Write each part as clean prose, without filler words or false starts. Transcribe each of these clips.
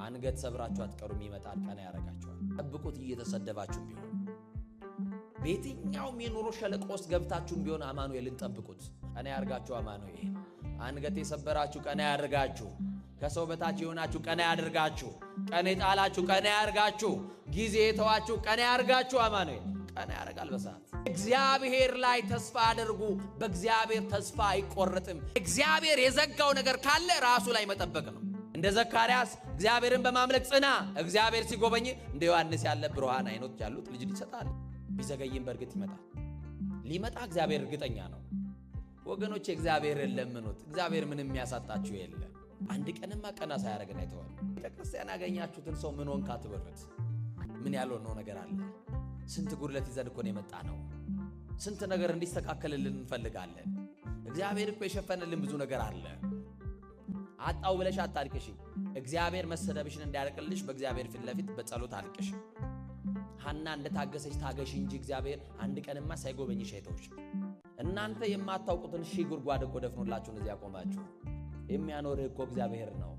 አንገት ሰብራችሁ አትቀሩም ይመጣል ቀና ያረጋችኋል ጠብቁት እየተሰደባችሁ ቢሆን በየትኛውም የኑሮ ሸለቆ ውስጥ ገብታችሁም ቢሆን አማኑኤልን ጠብቁት ቀና ያርጋችሁ አማኑኤል አንገት የሰበራችሁ ቀና ያርጋችሁ ከሰው በታች የሆናችሁ ቀና ያድርጋችሁ ቀና የጣላችሁ ቀና ያርጋችሁ ጊዜ የተዋችሁ ቀና ያርጋችሁ አማኑኤል ቀና ያረጋል በሰዓት እግዚአብሔር ላይ ተስፋ አድርጉ በእግዚአብሔር ተስፋ አይቆረጥም እግዚአብሔር የዘጋው ነገር ካለ ራሱ ላይ መጠበቅ ነው እንደ ዘካርያስ እግዚአብሔርን በማምለክ ጽና እግዚአብሔር ሲጎበኝ እንደ ዮሐንስ ያለ ብሩሃን አይኖች ያሉት ልጅ ይሰጣል ቢዘገይም በርግጥ ይመጣል ሊመጣ እግዚአብሔር እርግጠኛ ነው ወገኖች እግዚአብሔርን ለምኑት እግዚአብሔር ምንም የሚያሳጣችሁ የለም አንድ ቀንማ ቀና ሳያረጋን አይተዋል ቤተክርስቲያን ያገኛችሁትን ሰው ምን ሆንካ ትበሉት ምን ያልሆነው ነገር አለ ስንት ጉድለት ይዘን እኮ ነው የመጣ ነው ስንት ነገር እንዲስተካከልልን እንፈልጋለን እግዚአብሔር እኮ የሸፈነልን ብዙ ነገር አለ አጣው ብለሽ አታልቅሽ እግዚአብሔር መሰደብሽን እንዲያርቅልሽ በእግዚአብሔር ፊት ለፊት በጸሎት አልቅሽ ሐና እንደታገሰች ታገሽ እንጂ እግዚአብሔር አንድ ቀንማ ሳይጎበኝሽ አይተውሽ እናንተ የማታውቁትን ሺህ ጉድጓድ እኮ ደፍኖላችሁ እዚያ ቆማችሁ የሚያኖርህ እኮ እግዚአብሔር ነው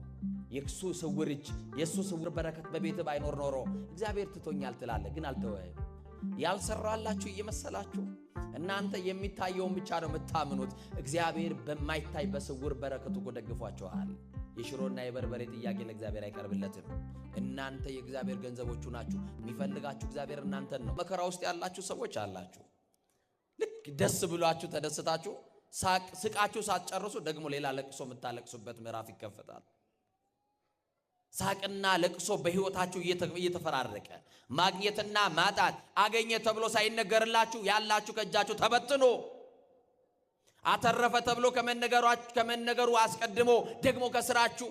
የክሱ ስውርጅ የሱ ስውር በረከት በቤት ባይኖር ኖሮ እግዚአብሔር ትቶኛል ትላለህ ግን አልተወህም ያልሰራላችሁ እየመሰላችሁ እናንተ የሚታየውን ብቻ ነው የምታምኑት እግዚአብሔር በማይታይ በስውር በረከቱ ደግፏችኋል የሽሮና የበርበሬ ጥያቄ ለእግዚአብሔር አይቀርብለትም እናንተ የእግዚአብሔር ገንዘቦቹ ናችሁ የሚፈልጋችሁ እግዚአብሔር እናንተን ነው መከራ ውስጥ ያላችሁ ሰዎች አላችሁ ልክ ደስ ብሏችሁ ተደስታችሁ ስቃችሁ ሳትጨርሱ ደግሞ ሌላ ለቅሶ የምታለቅሱበት ምዕራፍ ይከፈታል ሳቅና ለቅሶ በህይወታችሁ እየተፈራረቀ ማግኘትና ማጣት አገኘ ተብሎ ሳይነገርላችሁ ያላችሁ ከእጃችሁ ተበትኖ አተረፈ ተብሎ ከመነገሩ አስቀድሞ ደግሞ ከስራችሁ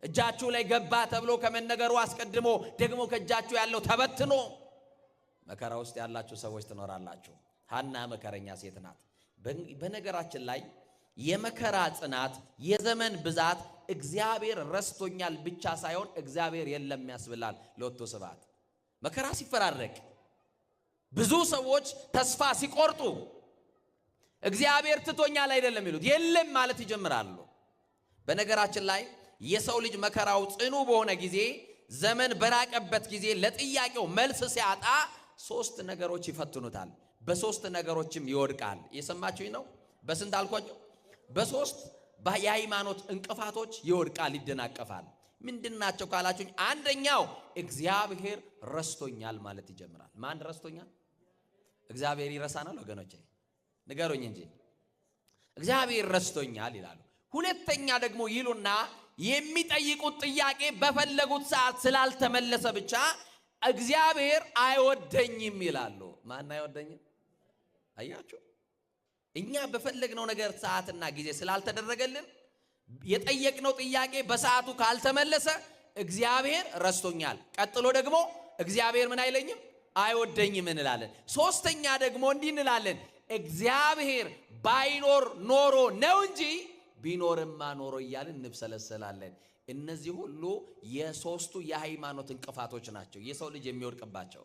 እጃችሁ ላይ ገባ ተብሎ ከመነገሩ አስቀድሞ ደግሞ ከእጃችሁ ያለው ተበትኖ መከራ ውስጥ ያላችሁ ሰዎች ትኖራላችሁ ሐና መከረኛ ሴት ናት በነገራችን ላይ የመከራ ጽናት የዘመን ብዛት እግዚአብሔር ረስቶኛል ብቻ ሳይሆን እግዚአብሔር የለም ያስብላል ለወጥቶ ስባት መከራ ሲፈራረቅ ብዙ ሰዎች ተስፋ ሲቆርጡ እግዚአብሔር ትቶኛል አይደለም ይሉት የለም ማለት ይጀምራሉ በነገራችን ላይ የሰው ልጅ መከራው ጽኑ በሆነ ጊዜ ዘመን በራቀበት ጊዜ ለጥያቄው መልስ ሲያጣ ሶስት ነገሮች ይፈትኑታል በሶስት ነገሮችም ይወድቃል የሰማችሁኝ ነው በስንት አልኳችሁ በሶስት የሃይማኖት እንቅፋቶች ይወድቃል ይደናቀፋል ምንድናቸው ካላችሁኝ አንደኛው እግዚአብሔር ረስቶኛል ማለት ይጀምራል ማን ረስቶኛል እግዚአብሔር ይረሳናል ወገኖቼ ንገሩኝ እንጂ እግዚአብሔር ረስቶኛል ይላሉ ሁለተኛ ደግሞ ይሉና የሚጠይቁት ጥያቄ በፈለጉት ሰዓት ስላልተመለሰ ብቻ እግዚአብሔር አይወደኝም ይላሉ ማን አይወደኝም አያችሁ እኛ በፈለግነው ነገር ሰዓትና ጊዜ ስላልተደረገልን የጠየቅነው ጥያቄ በሰዓቱ ካልተመለሰ እግዚአብሔር ረስቶኛል ቀጥሎ ደግሞ እግዚአብሔር ምን አይለኝም አይወደኝም እንላለን ሶስተኛ ደግሞ እንዲህ እንላለን እግዚአብሔር ባይኖር ኖሮ ነው እንጂ ቢኖርማ ኖሮ እያልን እንብሰለሰላለን እነዚህ ሁሉ የሶስቱ የሃይማኖት እንቅፋቶች ናቸው የሰው ልጅ የሚወድቅባቸው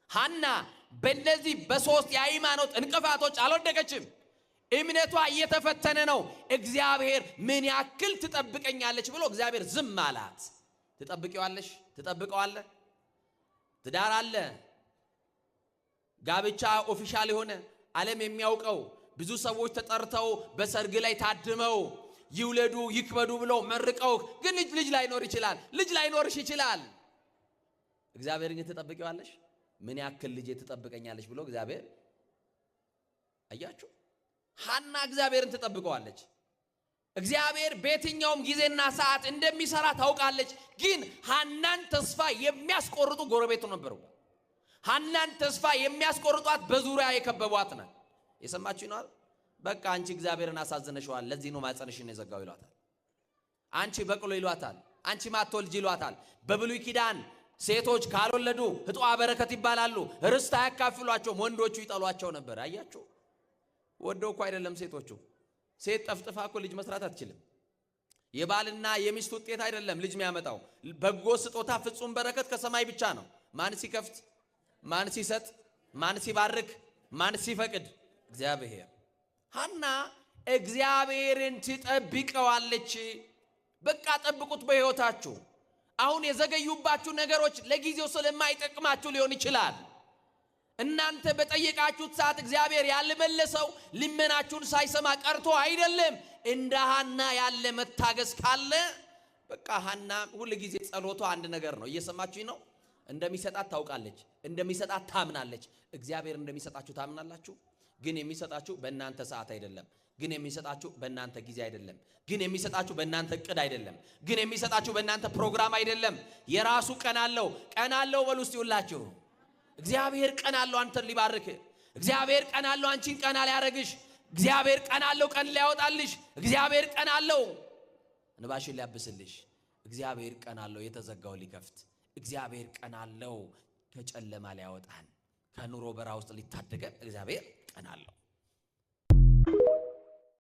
ሐና በእነዚህ በሶስት የሃይማኖት እንቅፋቶች አልወደቀችም እምነቷ እየተፈተነ ነው እግዚአብሔር ምን ያክል ትጠብቀኛለች ብሎ እግዚአብሔር ዝም አላት ትጠብቂዋለሽ ትጠብቀዋለህ ትዳር አለ ጋብቻ ኦፊሻል የሆነ ዓለም የሚያውቀው ብዙ ሰዎች ተጠርተው በሰርግ ላይ ታድመው ይውለዱ ይክበዱ ብለው መርቀው ግን ልጅ ላይኖር ይችላል ልጅ ላይኖርሽ ይችላል እግዚአብሔርን ትጠብቂዋለሽ ምን ያክል ልጅ ትጠብቀኛለች ብሎ እግዚአብሔር አያችሁ ሐና እግዚአብሔርን ትጠብቀዋለች እግዚአብሔር በየትኛውም ጊዜና ሰዓት እንደሚሰራ ታውቃለች ግን ሐናን ተስፋ የሚያስቆርጡ ጎረቤቱ ነበሩ ሐናን ተስፋ የሚያስቆርጧት በዙሪያ የከበቧት ነው የሰማችሁ ነው በቃ አንቺ እግዚአብሔርን አሳዝነሽዋል ለዚህ ነው ማጸንሽን የዘጋው ይሏታል አንቺ በቅሎ ይሏታል አንቺ ማትወልጂ ይሏታል በብሉይ ኪዳን ሴቶች ካልወለዱ ህጧ በረከት ይባላሉ ርስት አያካፍሏቸው ወንዶቹ ይጠሏቸው ነበር አያችሁ ወደው እኮ አይደለም ሴቶቹ ሴት ጠፍጥፋ እኮ ልጅ መስራት አትችልም የባልና የሚስት ውጤት አይደለም ልጅ የሚያመጣው በጎ ስጦታ ፍጹም በረከት ከሰማይ ብቻ ነው ማን ሲከፍት ማን ሲሰጥ ማን ሲባርክ ማን ሲፈቅድ እግዚአብሔር ሐና እግዚአብሔርን ትጠብቀዋለች በቃ ጠብቁት በህይወታችሁ አሁን የዘገዩባችሁ ነገሮች ለጊዜው ስለማይጠቅማችሁ ሊሆን ይችላል። እናንተ በጠየቃችሁት ሰዓት እግዚአብሔር ያልመለሰው ልመናችሁን ሳይሰማ ቀርቶ አይደለም። እንደ ሐና ያለ መታገስ ካለ በቃ ሐና ሁሉ ጊዜ ጸሎቷ አንድ ነገር ነው። እየሰማችሁኝ ነው? እንደሚሰጣት ታውቃለች፣ እንደሚሰጣት ታምናለች። እግዚአብሔር እንደሚሰጣችሁ ታምናላችሁ። ግን የሚሰጣችሁ በእናንተ ሰዓት አይደለም። ግን የሚሰጣችሁ በእናንተ ጊዜ አይደለም። ግን የሚሰጣችሁ በእናንተ እቅድ አይደለም። ግን የሚሰጣችሁ በእናንተ ፕሮግራም አይደለም። የራሱ ቀን አለው። ቀን አለው በሉ እስቲ ሁላችሁ። እግዚአብሔር ቀን አለው አንተን ሊባርክ። እግዚአብሔር ቀን አለው አንቺን ቀና ሊያረግሽ። እግዚአብሔር ቀን አለው ቀን ሊያወጣልሽ። እግዚአብሔር ቀን አለው እንባሽን ሊያብስልሽ። እግዚአብሔር ቀን አለው የተዘጋው ሊከፍት። እግዚአብሔር ቀን አለው ከጨለማ ሊያወጣን፣ ከኑሮ በራ ውስጥ ሊታደገን። እግዚአብሔር ቀን አለው።